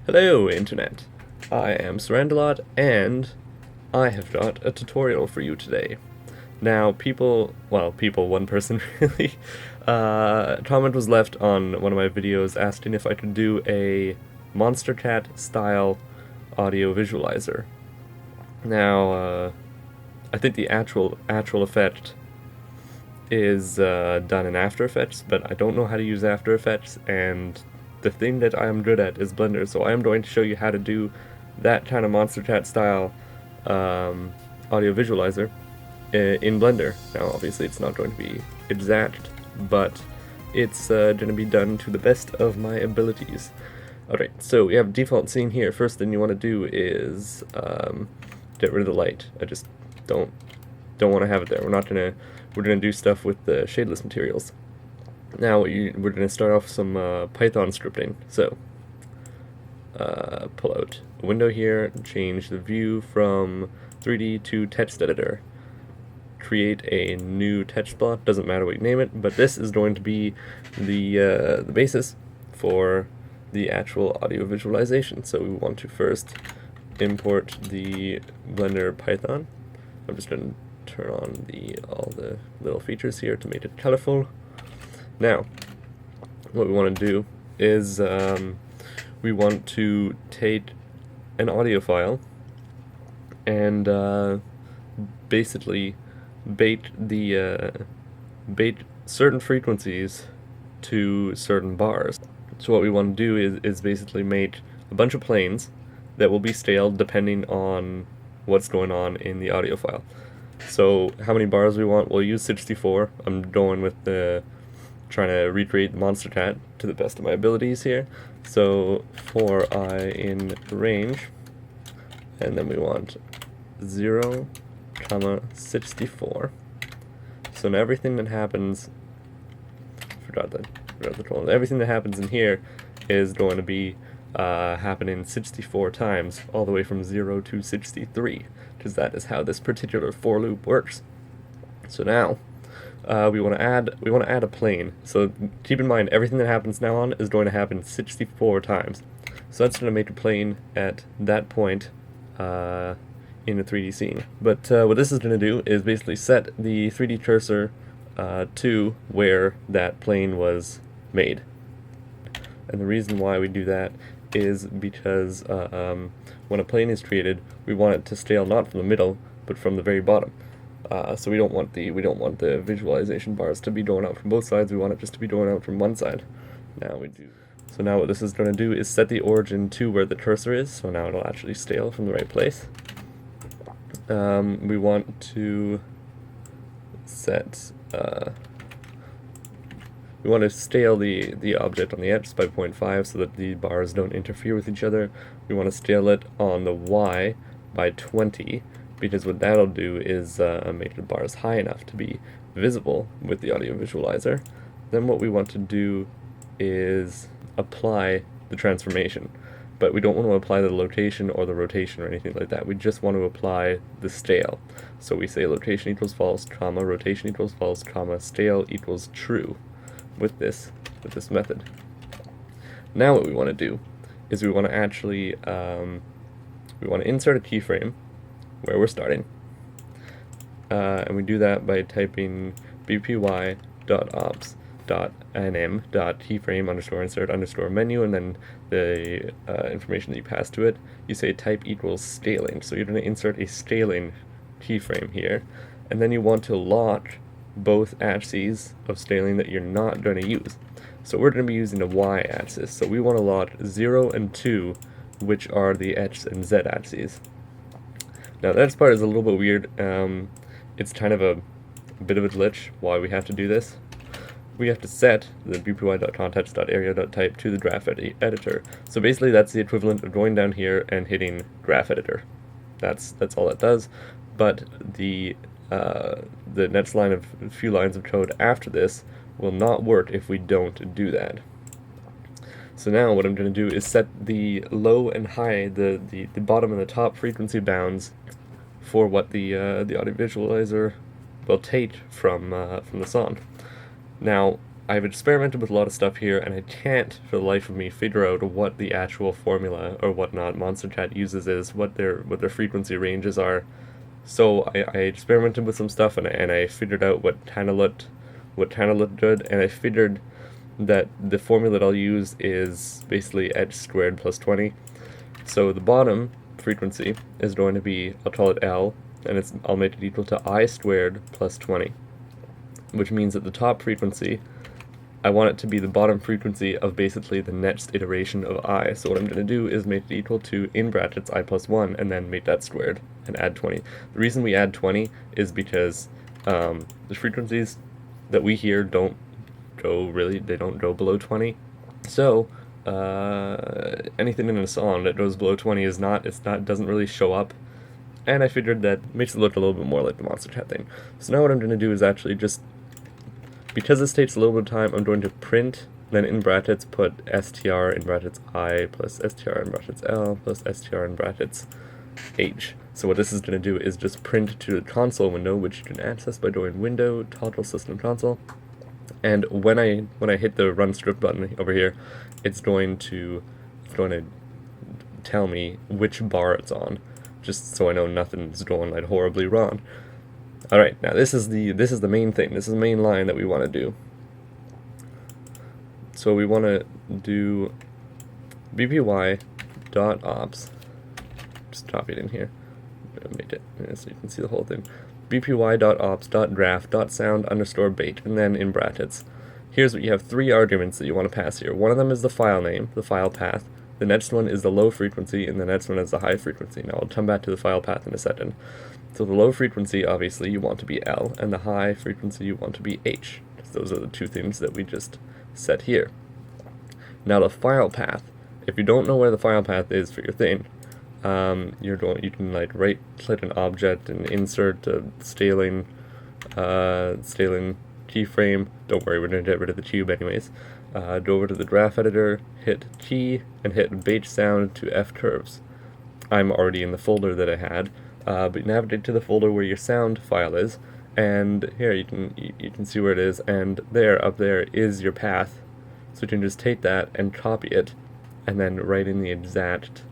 Hello, Internet. I am Sarandalot, and I have got a tutorial for you today. Now, one person really, comment was left on one of my videos asking if I could do a Monstercat style audio visualizer. Now, I think the actual effect is done in After Effects, but I don't know how to use After Effects, and the thing that I am good at is Blender, so I am going to show you how to do that kind of Monstercat style audio visualizer in Blender. Now obviously it's not going to be exact, but it's going to be done to the best of my abilities. Alright, so we have default scene here. First thing you want to do is get rid of the light. I just don't want to have it there. We're gonna do stuff with the shadeless materials. Now we're gonna start off some Python scripting. So pull out a window here, change the view from 3D to text editor. Create a new text block. Doesn't matter what you name it, but this is going to be the basis for the actual audio visualization. So we want to first import the Blender Python. I'm just going to turn on all the little features here to make it colorful. Now, what we want to do is we want to take an audio file and basically bait certain frequencies to certain bars. So what we want to do is basically make a bunch of planes that will be stale depending on what's going on in the audio file. So how many bars we want? We'll use 64. I'm going with trying to recreate the Monstercat to the best of my abilities here. So for I in range, and then we want 0, 64. So now everything that happens, everything that happens in here is going to be happening 64 times, all the way from 0 to 63, because that is how this particular for loop works. So now we want to add a plane. So keep in mind, everything that happens now on is going to happen 64 times. So that's going to make a plane at that point in the 3D scene. But what this is going to do is basically set the 3D cursor to where that plane was made. And the reason why we do that is because when a plane is created, we want it to scale not from the middle, but from the very bottom. So we don't want the visualization bars to be going out from both sides. We want it just to be going out from one side. Now we do. So now what this is going to do is set the origin to where the cursor is. So now it'll actually scale from the right place. We want to set. We want to scale the object on the x by 0.5 so that the bars don't interfere with each other. We want to scale it on the y by 20, because what that'll do is make the bars high enough to be visible with the audio visualizer. Then what we want to do is apply the transformation, but we don't want to apply the location or the rotation or anything like that. We just want to apply the scale. So we say location equals false, comma, rotation equals false, comma, scale equals true with this method. Now what we want to do is we want to actually insert a keyframe where we're starting, and we do that by typing bpy.ops.nm.keyframe_insert_menu, and then the information that you pass to it, you say type equals scaling. So you're going to insert a scaling keyframe here, and then you want to lock both axes of scaling that you're not going to use. So we're going to be using the y-axis, so we want to lock 0 and 2, which are the x and z axes. Now that part is a little bit weird. It's kind of a bit of a glitch why we have to do this. We have to set the bpy.context.area.type to the graph editor. So basically that's the equivalent of going down here and hitting graph editor. That's all it does. But the next few lines of code after this will not work if we don't do that. So now what I'm going to do is set the low and high, the bottom and the top frequency bounds for what the audio visualizer will take from the song. Now I've experimented with a lot of stuff here, and I can't, for the life of me, figure out what the actual formula or whatnot Monstercat uses is, what their frequency ranges are. So I experimented with some stuff, and I figured out what kind of looked good, and I figured that the formula that I'll use is basically h squared plus 20. So the bottom frequency is going to be, I'll call it L, and I'll make it equal to I squared plus 20, which means that the top frequency, I want it to be the bottom frequency of basically the next iteration of I. So what I'm going to do is make it equal to, in brackets, I plus 1, and then make that squared, and add 20. The reason we add 20 is because the frequencies that we hear don't go below 20. So anything in a song that goes below 20 doesn't really show up. And I figured that makes it look a little bit more like the Monstercat thing. So now what I'm going to do is actually just, because this takes a little bit of time, I'm going to print, then in brackets put str in brackets I plus str in brackets L plus str in brackets H. So what this is going to do is just print to the console window, which you can access by going Window, Toggle System Console. And when I hit the Run Script button over here, it's going to tell me which bar it's on, just so I know nothing's going like horribly wrong. All right, now this is the main thing. This is the main line that we want to do. So we want to do bpy.ops. Just copy it in here. Make it so you can see the whole thing. bpy.ops.graph.sound_bait, and then in brackets. Here's what you have: 3 arguments that you want to pass here. One of them is the file name, the file path. The next one is the low frequency, and the next one is the high frequency. Now I'll come back to the file path in a second. So the low frequency, obviously, you want to be L, and the high frequency you want to be H. Those are the 2 things that we just set here. Now the file path. If you don't know where the file path is for your thing, you can like right-click an object and insert a scaling keyframe. Don't worry, we're going to get rid of the cube anyways. Go over to the graph editor, hit key, and hit bait sound to F curves. I'm already in the folder that I had, but navigate to the folder where your sound file is, and here you can see where it is, and up there is your path. So you can just take that and copy it, and then write in the exact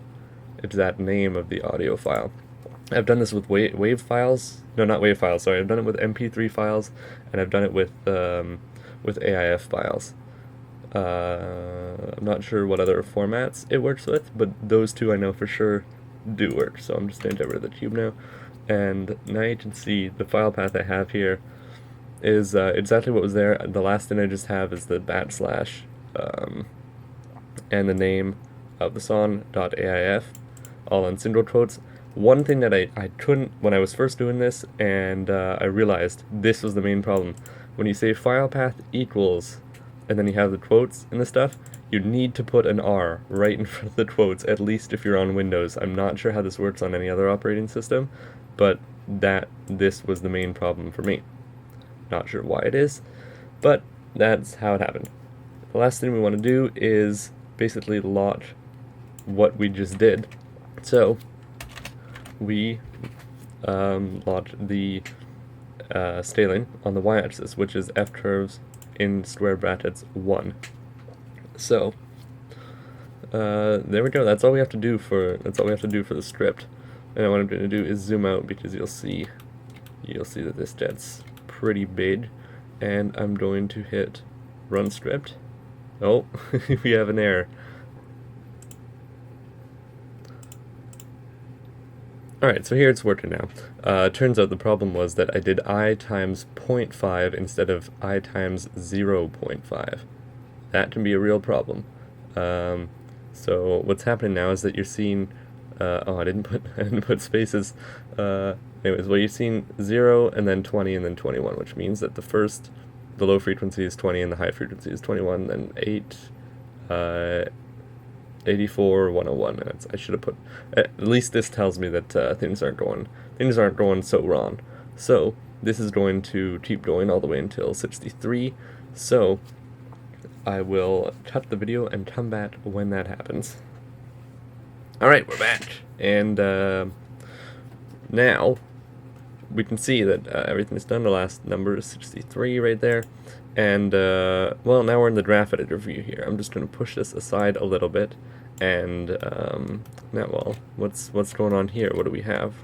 name of the audio file. I've done this with wave files. No, not wave files. Sorry, I've done it with MP3 files, and I've done it with AIF files. I'm not sure what other formats it works with, but those 2 I know for sure do work. So I'm just going to get rid of the cube now, and now you can see the file path I have here is exactly what was there. The last thing I just have is the backslash and the name of the song .aif, all in single quotes. One thing that I couldn't when I was first doing this, and I realized this was the main problem. When you say file path equals, and then you have the quotes and the stuff, you need to put an R right in front of the quotes, at least if you're on Windows. I'm not sure how this works on any other operating system, but this was the main problem for me. Not sure why it is, but that's how it happened. The last thing we want to do is basically launch what we just did. So we launch the scaling on the y-axis, which is F curves in square brackets 1. So there we go. That's all we have to do for the script. And what I'm going to do is zoom out, because you'll see that this gets pretty big. And I'm going to hit run script. Oh, we have an error. Alright, so here it's working now. Turns out the problem was that I did I times 0.5 instead of I times 0.5. That can be a real problem. So what's happening now is that you're seeing, I didn't put spaces. Anyways, well, you're seeing 0 and then 20 and then 21, which means that the low frequency is 20 and the high frequency is 21, then 84, 101. I should have put. At least this tells me that things aren't going so wrong. So this is going to keep going all the way until 63. So I will cut the video and come back when that happens. All right, we're back, and now we can see that everything's done. The last number is 63 right there, And, well, now we're in the draft editor view here. I'm just going to push this aside a little bit. And, now, well, what's going on here? What do we have?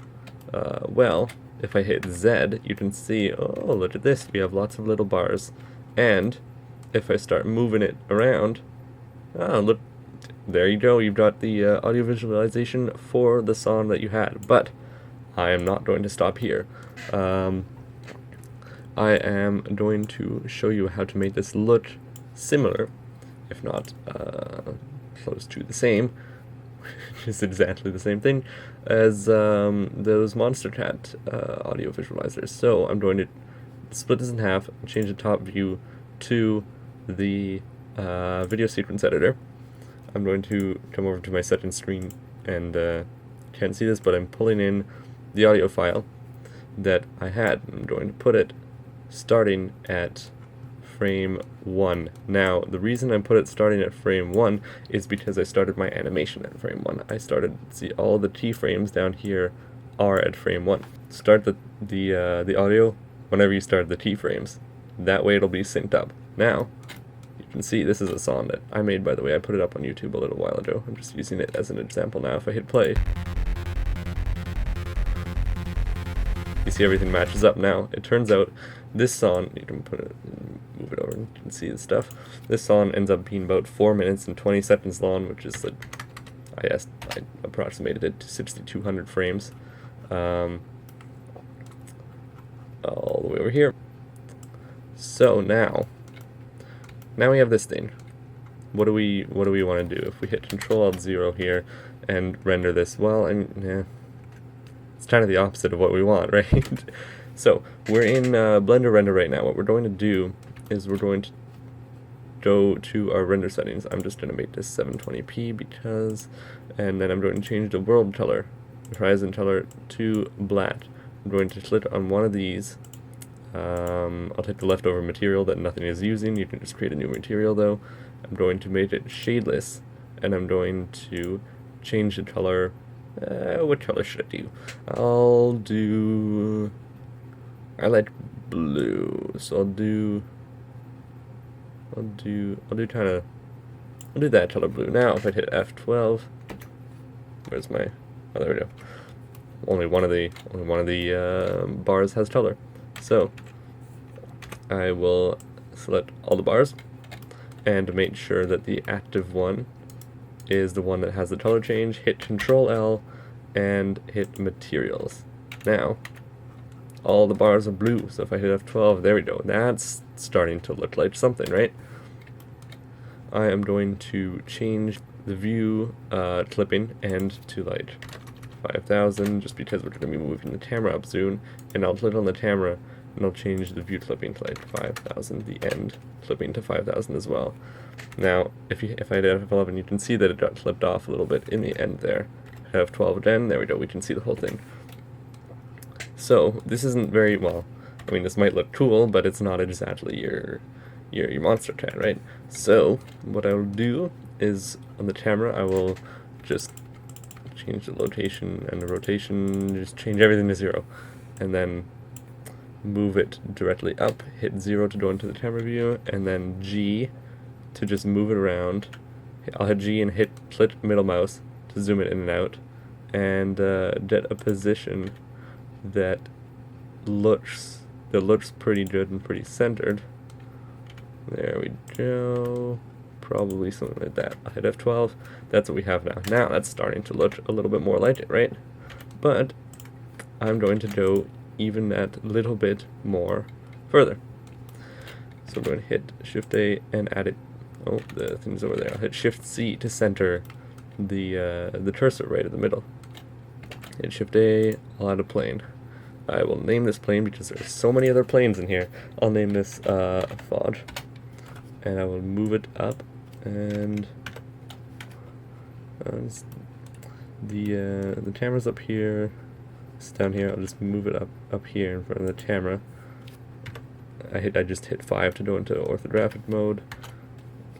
Well, if I hit Z, you can see, oh, look at this. We have lots of little bars. And if I start moving it around, oh, look, there you go. You've got the audio visualization for the song that you had. But I am not going to stop here. I am going to show you how to make this look similar, if not close to the same, just exactly the same thing, as those Monstercat audio visualizers. So I'm going to split this in half, change the top view to the video sequence editor. I'm going to come over to my second screen and can't see this, but I'm pulling in the audio file that I had. I'm going to put it starting at frame 1. Now, the reason I put it starting at frame 1 is because I started my animation at frame 1. I started, see, all the keyframes down here are at frame 1. Start the audio whenever you start the keyframes. That way it'll be synced up. Now, you can see this is a song that I made, by the way. I put it up on YouTube a little while ago. I'm just using it as an example now. If I hit play, you see everything matches up now. It turns out this song, you can move it over and you can see the stuff. This song ends up being about 4 minutes and 20 seconds long, which is like, I approximated it to 6,200 frames. All the way over here. So now we have this thing. What do we want to do? If we hit Control-Alt-0 here and render this, well, it's kind of the opposite of what we want, right? So we're in Blender Render right now. What we're going to do is we're going to go to our render settings. I'm just going to make this 720p because, and then I'm going to change the world color, horizon color to black. I'm going to click on one of these. I'll take the leftover material that nothing is using. You can just create a new material though. I'm going to make it shadeless, and I'm going to change the color. What color should I do? I like blue, so I'll do that color blue. Now if I hit F12, where's my, oh, there we go. Only one of the bars has color. So I will select all the bars and make sure that the active one is the one that has the color change. Hit Control-L and hit materials. Now all the bars are blue, so if I hit F12, there we go. That's starting to look like something, right? I am going to change the view clipping and to like 5,000, just because we're going to be moving the camera up soon, and I'll click on the camera and I'll change the view clipping to like 5,000, the end clipping to 5,000 as well. Now, if I hit F11, you can see that it got clipped off a little bit in the end there. F12 again, there we go, we can see the whole thing. So, this isn't very, well, I mean, this might look cool, but it's not exactly your Monstercat, right? So, what I will do is, on the camera, I will just change the location and the rotation, just change everything to 0, and then move it directly up, hit 0 to go into the camera view, and then G to just move it around. I'll hit G and hit click middle mouse to zoom it in and out, and get a position that looks pretty good and pretty centered. There we go. Probably something like that. I'll hit F12. That's what we have now. Now that's starting to look a little bit more like it, right? But I'm going to go even that little bit more further. So I'm going to hit Shift A and add it. Oh, the thing's over there. I'll hit Shift C to center the cursor right in the middle. Hit Shift A, I'll add a plane. I will name this plane because there's so many other planes in here. I'll name this Fog, and I will move it up, and the camera's up here. It's down here. I'll just move it up here in front of the camera. I just hit 5 to go into orthographic mode.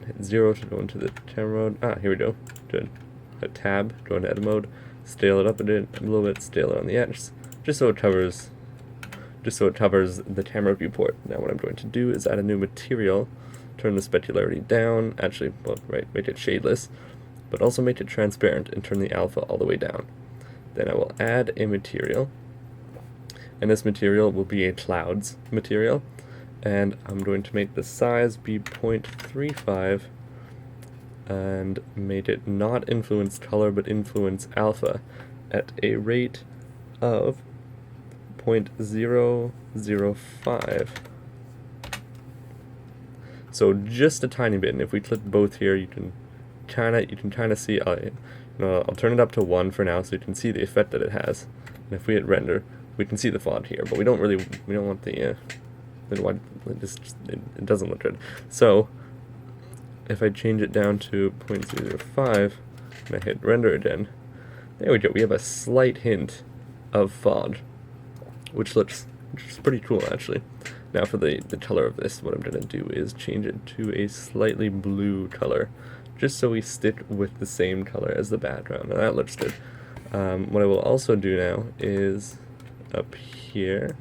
Hit 0 to go into the camera mode. Ah, here we go. Good. Hit Tab, go into edit mode. Scale it up a little bit. Scale it on the edge, just so it covers just so it covers the camera viewport. Now what I'm going to do is add a new material, turn the specularity down, actually, well, right, make it shadeless, but also make it transparent and turn the alpha all the way down. Then I will add a material, and this material will be a clouds material, and I'm going to make the size be 0.35 and make it not influence color but influence alpha at a rate of 0.005. So just a tiny bit, and if we click both here, you can kind of see. I'll turn it up to 1 for now, so you can see the effect that it has. And if we hit render, we can see the font here, but we don't want the it doesn't look good. So if I change it down to 0.005 and I hit render again, there we go. We have a slight hint of font, which looks pretty cool actually. Now for the color of this, what I'm going to do is change it to a slightly blue color, just so we stick with the same color as the background. Now that looks good. What I will also do now is up here,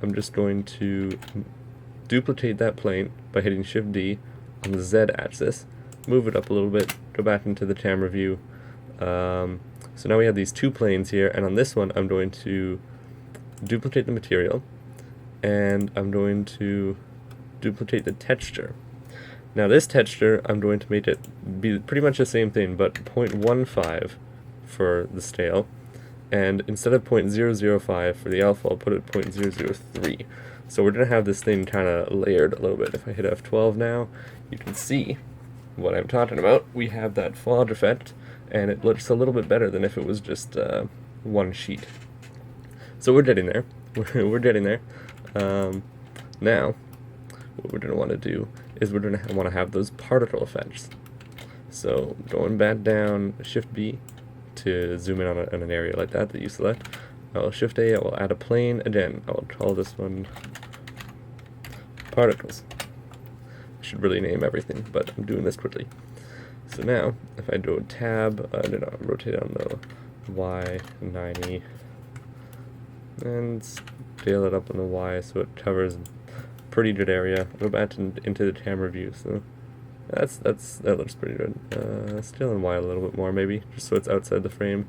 I'm just going to duplicate that plane by hitting Shift D on the Z axis, move it up a little bit, go back into the camera view. So now we have these two planes here, and on this one I'm going to duplicate the material, and I'm going to duplicate the texture. Now this texture, I'm going to make it be pretty much the same thing, but 0.15 for the scale, and instead of 0.005 for the alpha, I'll put it 0.003. So we're going to have this thing kind of layered a little bit. If I hit F12 now, you can see what I'm talking about. We have that fog effect, and it looks a little bit better than if it was just one sheet. So we're getting there. We're getting there. Now, what we're going to want to do is we're going to want to have those particle effects. So going back down, Shift B to zoom in on an area like that you select. I'll Shift A, I will add a plane. Again, I'll call this one particles. I should really name everything, but I'm doing this quickly. So now, if I do a tab, rotate on the Y90, and scale it up on the Y so it covers a pretty good area. Go back into the camera view, so that looks pretty good. Scale on Y a little bit more maybe, just so it's outside the frame,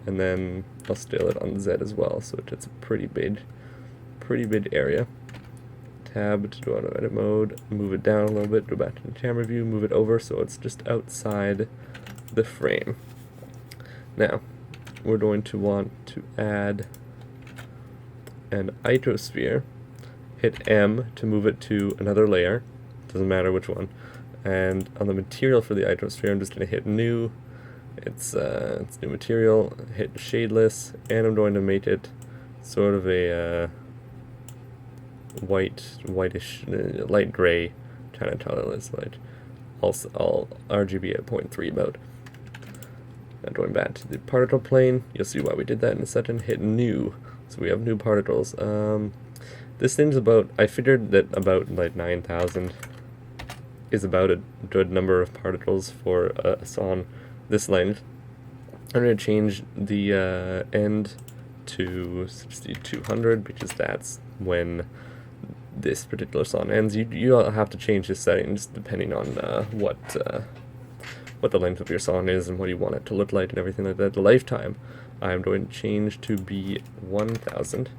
and then I'll scale it on Z as well, so it gets a pretty big area. Tab to go out of edit mode, move it down a little bit, go back to the camera view, move it over so it's just outside the frame. Now, we're going to want to add an icosphere, hit M to move it to another layer, doesn't matter which one, and on the material for the icosphere I'm just going to hit new, it's new material, hit shadeless, and I'm going to make it sort of a whitish, light gray kind of colorless, like all RGB at 0.3 mode. Now going back to the particle plane, you'll see why we did that in a second. Hit new, so we have new particles. This thing's about, I figured that about like 9,000 is about a good number of particles for a song this length. I'm going to change the end to 6200 because that's when this particular song ends. You'll have to change the settings depending on what the length of your song is and what you want it to look like and everything like that. The lifetime I'm going to change to be 1000,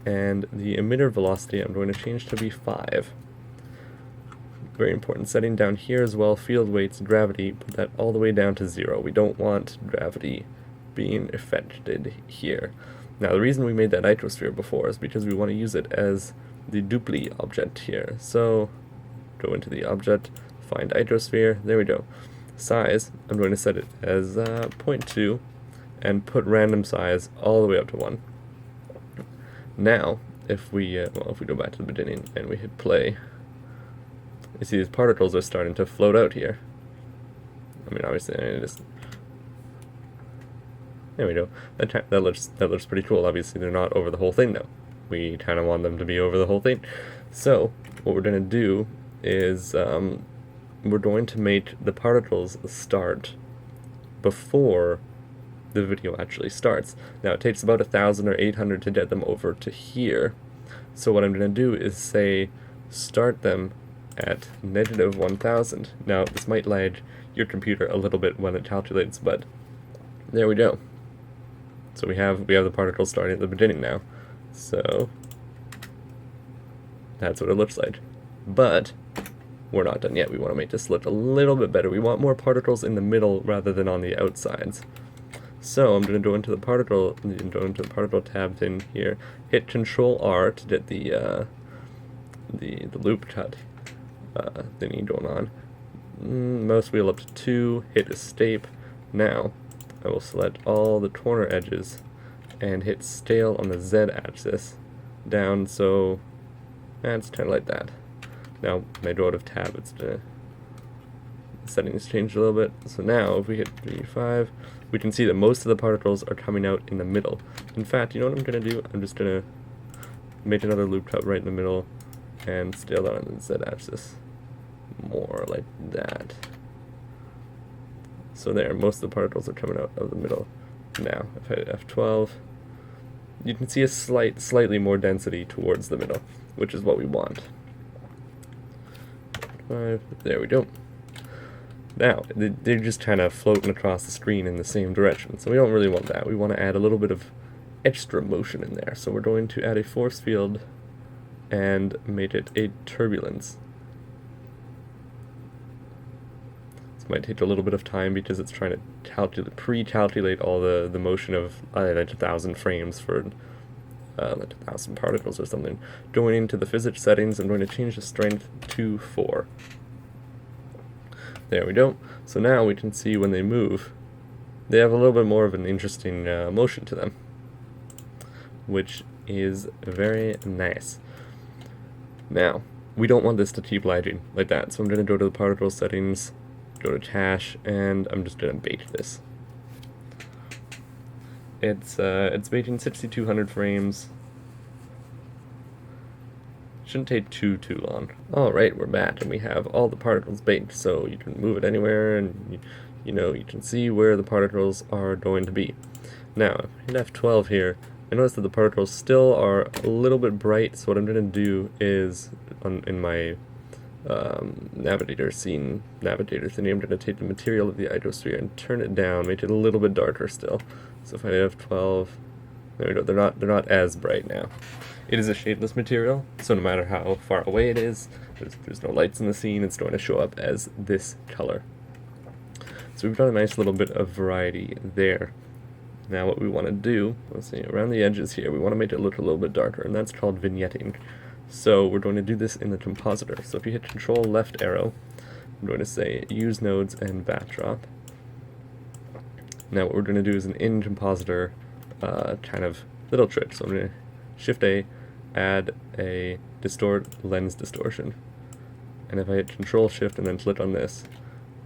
and the emitter velocity I'm going to change to be 5. Very important setting down here as well. Field weights, gravity, put that all the way down to 0. We don't want gravity being affected here. Now the reason we made that icosphere before is because we want to use it as the dupli object here. So go into the object, find icosphere, there we go. Size, I'm going to set it as 0.2 and put random size all the way up to 1. Now, if we go back to the beginning and we hit play, you see these particles are starting to float out here. I mean, obviously, there we go. That looks pretty cool. Obviously, they're not over the whole thing though. We kind of want them to be over the whole thing. So what we're going to do is we're going to make the particles start before the video actually starts. Now it takes about 1,000 or 800 to get them over to here. So what I'm going to do is say start them at -1000. Now this might lag your computer a little bit when it calculates, but there we go. So we have the particles starting at the beginning now. So that's what it looks like. But we're not done yet. We want to make this look a little bit better. We want more particles in the middle rather than on the outsides. So I'm going to go into the particle tab thing here. Hit Control R to get the loop cut thingy going on. Mouse wheel up to 2. Hit Escape. Now I will select all the corner edges and hit Scale on the Z axis down. So that's kind of like that. Now when I go out of tab, the settings changed a little bit. So now if we hit 3.5, we can see that most of the particles are coming out in the middle. In fact, you know what I'm going to do? I'm just going to make another loop cut right in the middle and scale that on the Z axis. More like that. So there, most of the particles are coming out of the middle. Now, if I hit F12, you can see a slightly more density towards the middle, which is what we want. 5, there we go. Now, they're just kind of floating across the screen in the same direction, so we don't really want that. We want to add a little bit of extra motion in there. So we're going to add a force field and make it a turbulence. This might take a little bit of time because it's trying to pre-calculate all the motion of like 1,000 frames for like 1,000 particles or something. Going into the physics settings, I'm going to change the strength to 4. There we go. So now we can see when they move, they have a little bit more of an interesting motion to them, which is very nice. Now, we don't want this to keep lagging like that, so I'm going to go to the particle settings, go to cache, and I'm just going to bait this. It's baiting 6,200 frames. Shouldn't take too long. Alright, we're back, and we have all the particles baked, so you can move it anywhere, and you can see where the particles are going to be. Now, if I hit F12 here, I notice that the particles still are a little bit bright, so what I'm going to do is, in my navigator thingy, I'm going to take the material of the iodosphere and turn it down, make it a little bit darker still. So if I hit F12, there we go, they're not as bright now. It is a shadeless material, so no matter how far away it is, there's no lights in the scene, it's going to show up as this color. So we've got a nice little bit of variety there. Now what we want to do, let's see, around the edges here, we want to make it look a little bit darker, and that's called vignetting. So we're going to do this in the compositor. So if you hit Control left arrow, I'm going to say Use Nodes and Backdrop. Now what we're going to do is an in compositor kind of little trick. So I'm going to Shift A, add a distort lens distortion. And if I hit Control Shift and then click on this,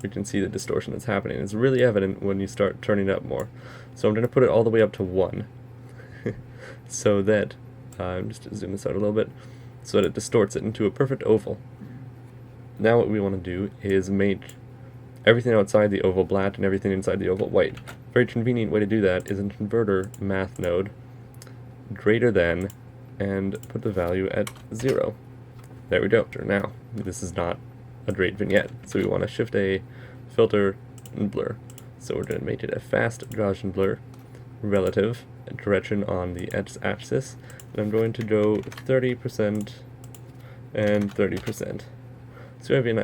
we can see the distortion that's happening. It's really evident when you start turning it up more. So I'm going to put it all the way up to 1, so that, just to zoom this out a little bit, so that it distorts it into a perfect oval. Now what we want to do is make everything outside the oval black and everything inside the oval white. A very convenient way to do that is in converter math node, greater than, and put the value at 0. There we go. Now, this is not a great vignette, so we want to Shift A, filter, and blur. So we're going to make it a fast Gaussian blur, relative, direction on the x-axis, and I'm going to go 30% and 30%. So we have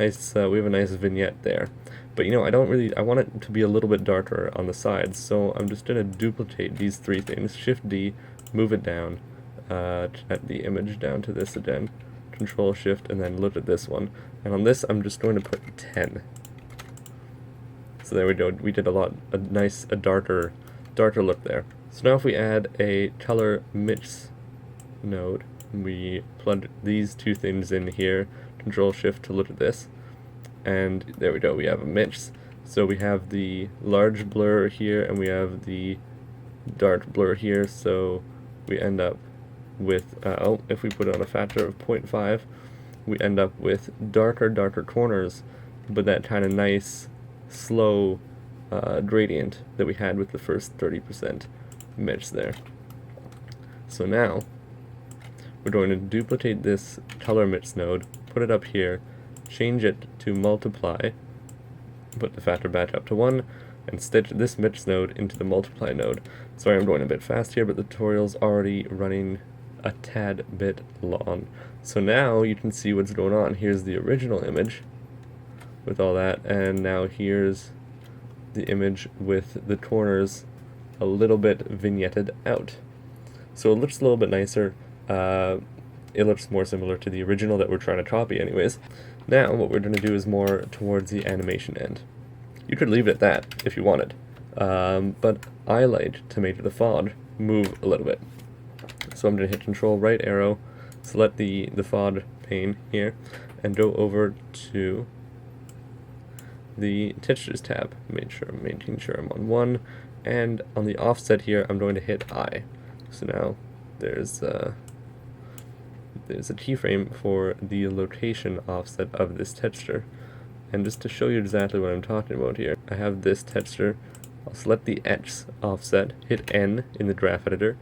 a nice vignette there. But I want it to be a little bit darker on the sides, so I'm just going to duplicate these three things, Shift D, move it down, at the image down to this again, Control Shift, and then look at this one. And on this, I'm just going to put 10. So there we go. We did a darker look there. So now if we add a color mix node, we plug these two things in here, Control Shift to look at this, and there we go. We have a mix. So we have the large blur here, and we have the dark blur here. So we end up with, if we put it on a factor of 0.5, we end up with darker corners, but that kind of nice, slow gradient that we had with the first 30% mix there. So now we're going to duplicate this color mix node, put it up here, change it to multiply, put the factor back up to 1, and stitch this mix node into the multiply node. Sorry, I'm going a bit fast here, but the tutorial's already running a tad bit long. So now you can see what's going on. Here's the original image with all that, and now here's the image with the corners a little bit vignetted out. So it looks a little bit nicer. It looks more similar to the original that we're trying to copy anyways. Now what we're going to do is more towards the animation end. You could leave it at that if you wanted, but I like to make the fog move a little bit. So I'm going to hit Control right arrow, select the fog pane here, and go over to the Textures tab. Making sure I'm on 1, and on the offset here I'm going to hit I. So now there's a keyframe for the location offset of this texture. And just to show you exactly what I'm talking about here, I have this texture. I'll select the X offset, hit N in the graph editor,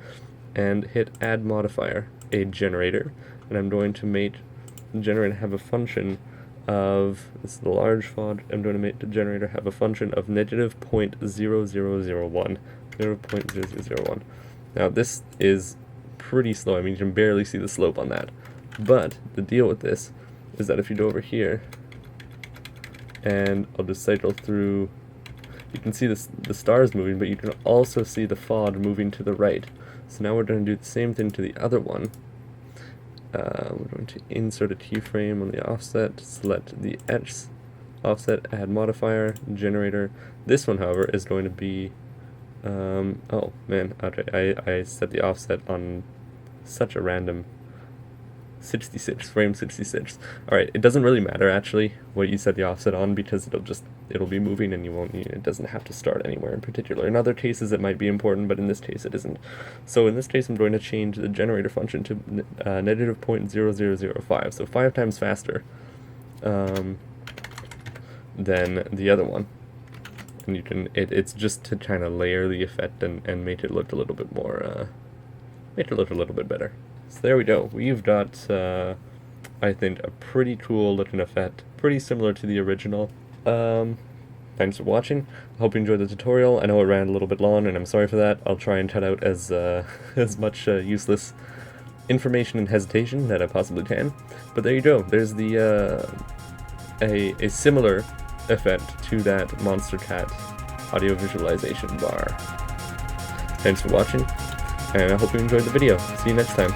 and hit Add Modifier, a generator, and I'm going to make the generator have a function of, this is the large font, I'm going to make the generator have a function of -0.0001, -0.0001. Now this is pretty slow, I mean you can barely see the slope on that, but the deal with this is that if you go over here, and I'll just cycle through, you can see the stars moving, but you can also see the fog moving to the right. So now we're going to do the same thing to the other one. We're going to insert a keyframe on the offset, select the X offset, add modifier, generator. This one, however, is going to be, oh man, okay, I set the offset on such a random 66, frame 66. Alright, it doesn't really matter actually what you set the offset on, because it'll be moving and it doesn't have to start anywhere in particular. In other cases it might be important, but in this case it isn't. So in this case I'm going to change the generator function to -0.0005, so 5 times faster than the other one. And you can, it's just to kind of layer the effect and make it look a little bit more, make it look a little bit better. So there we go. We've got, I think, a pretty cool looking effect, pretty similar to the original. Thanks for watching. I hope you enjoyed the tutorial. I know it ran a little bit long, and I'm sorry for that. I'll try and cut out as much useless information and hesitation that I possibly can. But there you go. There's the a similar effect to that Monstercat audio visualization bar. Thanks for watching, and I hope you enjoyed the video. See you next time.